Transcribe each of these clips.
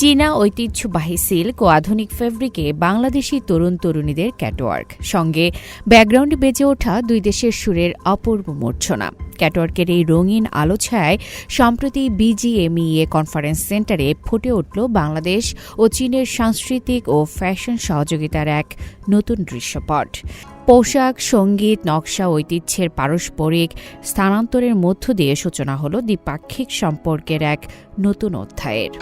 চীনা ঐতিহ্যবাহী সিল্ক ও আধুনিক ফেব্রিকে বাংলাদেশি তরুণ তরুণীদের ক্যাটওয়ার্ক, সঙ্গে ব্যাকগ্রাউন্ডে বেজে ওঠা দুই দেশের সুরের অপূর্ব মূর্ছনা। ক্যাটওয়ার্কের এই রঙিন আলোছায়ায় সম্প্রতি বিজিএমইএ কনফারেন্স সেন্টারে ফুটে উঠল বাংলাদেশ ও চীনের সাংস্কৃতিক ও ফ্যাশন সহযোগিতার এক নতুন দৃশ্যপট। পোশাক, সঙ্গীত, নকশা, ঐতিহ্যের পারস্পরিক স্থানান্তরের মধ্য দিয়ে সূচনা হল দ্বিপাক্ষিক সম্পর্কের এক নতুন অধ্যায়ের।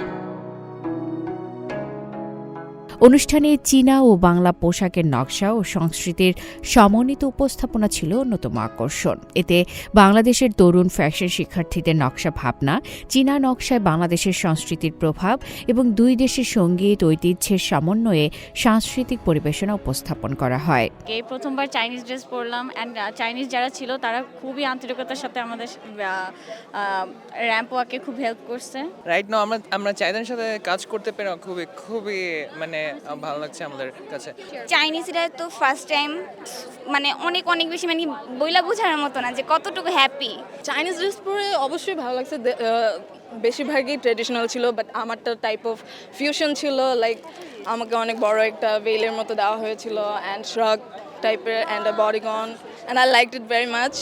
অনুষ্ঠানে চীনা ও বাংলা পোশাকের নকশা ও সংস্কৃতির সমন্বিত উপস্থাপনা ছিল অন্যতম আকর্ষণ। এতে বাংলাদেশের তরুণ ফ্যাশন শিক্ষার্থীদের নকশা ভাবনা, চীনা নকশায় বাংলাদেশের সংস্কৃতির প্রভাব এবং দুই দেশের সঙ্গীত ঐতিহ্যের সমন্বয়ে সাংস্কৃতিক পরিবেশনা উপস্থাপন করা হয়। এই প্রথমবার চাইনিজ ড্রেস পরলাম, অ্যান্ড চাইনিজ যারা ছিল তারা খুবই আন্তরিকতার সাথে আমাদের র্যাম্প ওয়াকে খুব হেল্প করছে। রাইট নাও আমরা চাইনার সাথে কাজ করতে পেরে খুবই মানে ভালো লাগছে আমাদের কাছে। চাইনিজরা তো ফার্স্ট টাইম মানে অনেক বেশি মানে বইলা বোঝানোর মতো না যে কতটুকু হ্যাপি। চাইনিজ ড্রেস পরে অবশ্যই ভালো লাগছে, বেশিরভাগই ট্রেডিশনাল ছিল, বাট আমারটা টাইপ অফ ফিউশন ছিল। লাইক আমাকে অনেক বড় একটা ভেইলের মতো দেওয়া হয়েছিল অ্যান্ড শ্রাগ টাইপের and a bodycon, and I liked it very much.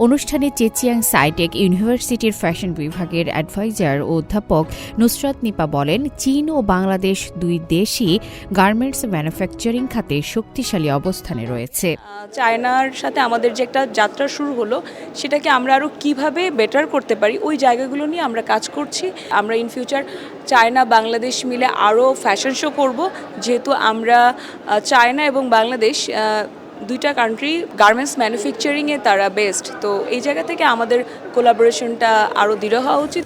অনুষ্ঠানে চেচিয়াং সাইটেক ইউনিভার্সিটির ফ্যাশন বিভাগের অ্যাডভাইজার ও অধ্যাপক নুসরাত নিপা বলেন, চীন ও বাংলাদেশ দুই দেশই গার্মেন্টস ম্যানুফ্যাকচারিং খাতে শক্তিশালী অবস্থানে রয়েছে। চায়নার সাথে আমাদের যে একটা যাত্রা শুরু হলো, সেটাকে আমরা আরও কিভাবে বেটার করতে পারি ওই জায়গাগুলো নিয়ে আমরা কাজ করছি। আমরা ইন ফিউচার চায়না বাংলাদেশ মিলে আরও ফ্যাশন শো করব, যেহেতু আমরা চায়না এবং বাংলাদেশ দুইটা কান্ট্রি গার্মেন্টস ম্যানুফ্যাকচারিংয়ে তারা বেস্ট। তো এই জায়গা থেকে আমাদের কোলাবোরেশনটা আরও দৃঢ় হওয়া উচিত।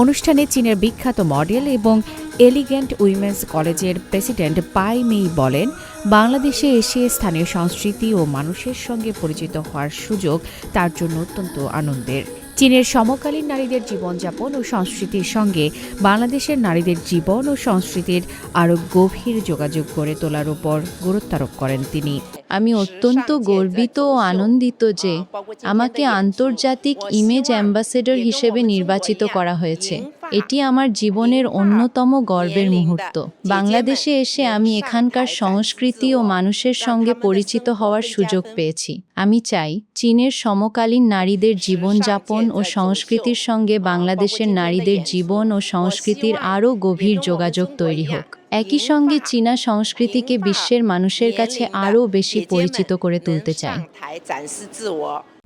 অনুষ্ঠানে চীনের বিখ্যাত মডেল এবং এলিগেন্ট উইমেন্স কলেজের প্রেসিডেন্ট পাই মেই বলেন, বাংলাদেশে এসে স্থানীয় সংস্কৃতি ও মানুষের সঙ্গে পরিচিত হওয়ার সুযোগ তার জন্য অত্যন্ত আনন্দের। চীনের সমকালীন নারীদের জীবনযাপন ও সংস্কৃতির সঙ্গে বাংলাদেশের নারীদের জীবন ও সংস্কৃতির আরও গভীর যোগাযোগ গড়ে তোলার উপর গুরুত্বারোপ করেন তিনি। আমি অত্যন্ত গর্বিত ও আনন্দিত যে আমাকে আন্তর্জাতিক ইমেজ অ্যাম্বাসেডর হিসেবে নির্বাচিত করা হয়েছে। এটি আমার জীবনের অন্যতম গর্বের মুহূর্ত। বাংলাদেশে এসে আমি এখানকার সংস্কৃতি ও মানুষের সঙ্গে পরিচিত হওয়ার সুযোগ পেয়েছি। আমি চাই চীনের সমকালীন নারীদের জীবনযাপন ও সংস্কৃতির সঙ্গে বাংলাদেশের নারীদের জীবন ও সংস্কৃতির আরও গভীর যোগাযোগ তৈরি হোক। একই সঙ্গে চীনা সংস্কৃতিকে বিশ্বের মানুষের কাছে আরও বেশি পরিচিত করে তুলতে চাই।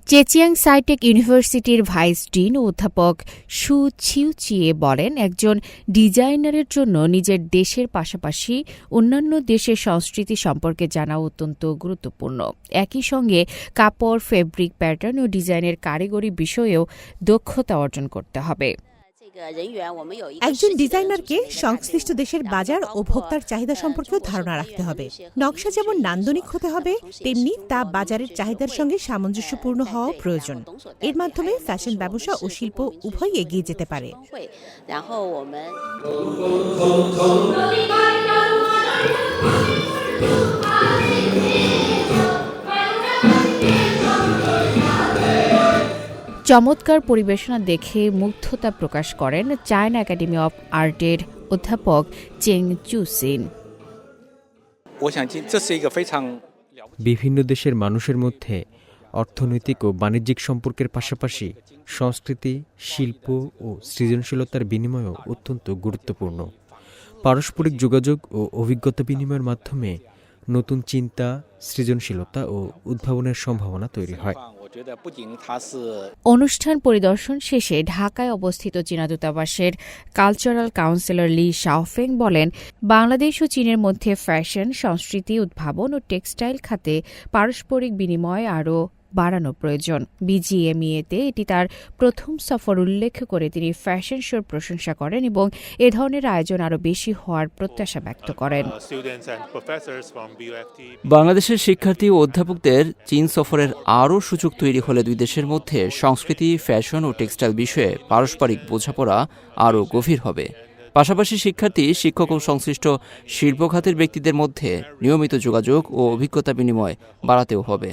চেচিয়াং সাইটেক ইউনিভার্সিটির ভাইস ডিন ও অধ্যাপক সু ছিউচিয়ে বলেন, একজন ডিজাইনারের জন্য নিজের দেশের পাশাপাশি অন্যান্য দেশের সংস্কৃতি সম্পর্কে জানা অত্যন্ত গুরুত্বপূর্ণ। একই সঙ্গে কাপড়, ফেব্রিক, প্যাটার্ন ও ডিজাইনের কারিগরি বিষয়েও দক্ষতা অর্জন করতে হবে। একজন ডিজাইনারকে সংশ্লিষ্ট দেশের বাজার ও ভোক্তার চাহিদা সম্পর্কেও ধারণা রাখতে হবে। নকশা যেমন নান্দনিক হতে হবে, তেমনি তা বাজারের চাহিদার সঙ্গে সামঞ্জস্যপূর্ণ হওয়াও প্রয়োজন। এর মাধ্যমে ফ্যাশন ব্যবসা ও শিল্প উভয়ই এগিয়ে যেতে পারে। চমৎকার পরিবেশনা দেখে মুগ্ধতা প্রকাশ করেন চায়না একাডেমি অব আর্টের অধ্যাপক চেং চুসিন। বিভিন্ন দেশের মানুষের মধ্যে অর্থনৈতিক ও বাণিজ্যিক সম্পর্কের পাশাপাশি সংস্কৃতি, শিল্প ও সৃজনশীলতার বিনিময়ও অত্যন্ত গুরুত্বপূর্ণ। পারস্পরিক যোগাযোগ ও অভিজ্ঞতা বিনিময়ের মাধ্যমে নতুন চিন্তা, সৃজনশীলতা ও উদ্ভাবনের সম্ভাবনা তৈরি হয়। অনুষ্ঠান পরিদর্শন শেষে ঢাকায় অবস্থিত চীনা দূতাবাসের কালচারাল কাউন্সিলর লি শাওফেং বলেন, বাংলাদেশ ও চীনের মধ্যে ফ্যাশন, সংস্কৃতি, উদ্ভাবন ও টেক্সটাইল খাতে পারস্পরিক বিনিময় আরও বাড়ানো প্রয়োজন। বিজিএমইএতে এটি তার প্রথম সফর উল্লেখ করে তিনি ফ্যাশন শোর প্রশংসা করেন এবং এ ধরনের আয়োজন আরও বেশি হওয়ার প্রত্যাশা ব্যক্ত করেন। বাংলাদেশের শিক্ষার্থী ও অধ্যাপকদের চীন সফরের আরও সুযোগ তৈরি হলে দুই দেশের মধ্যে সংস্কৃতি, ফ্যাশন ও টেক্সটাইল বিষয়ে পারস্পরিক বোঝাপড়া আরও গভীর হবে। পাশাপাশি শিক্ষার্থী, শিক্ষক ও সংশ্লিষ্ট শিল্প খাতের ব্যক্তিদের মধ্যে নিয়মিত যোগাযোগ ও অভিজ্ঞতা বিনিময় বাড়াতেও হবে।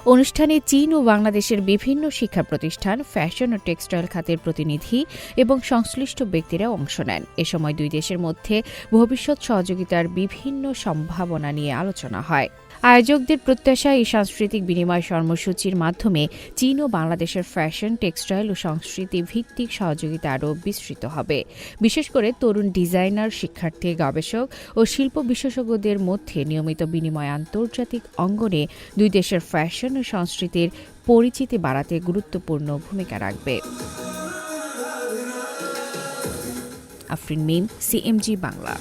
অনুষ্ঠানে চীন ও বাংলাদেশের বিভিন্ন শিক্ষা প্রতিষ্ঠান, ফ্যাশন ও টেক্সটাইল খাতের প্রতিনিধি এবং সংশ্লিষ্ট ব্যক্তিরা অংশ নেন। এ সময় দুই দেশের মধ্যে ভবিষ্যৎ সহযোগিতার বিভিন্ন সম্ভাবনা নিয়ে আলোচনা হয়। আয়োজকদের প্রত্যাশা, এই সাংস্কৃতিক বিনিময় কর্মসূচির মাধ্যমে চীন ও বাংলাদেশের ফ্যাশন, টেক্সটাইল ও সংস্কৃতি ভিত্তিক সহযোগিতা আরও বিস্তৃত হবে। বিশেষ করে তরুণ ডিজাইনার, শিক্ষার্থী, গবেষক ও শিল্প বিশেষজ্ঞদের মধ্যে নিয়মিত বিনিময় আন্তর্জাতিক অঙ্গনে দুই দেশের ফ্যাশন ও সংস্কৃতির পরিচিতি বাড়াতে গুরুত্বপূর্ণ ভূমিকা রাখবে। আফরিন মিম, CMG বাংলা।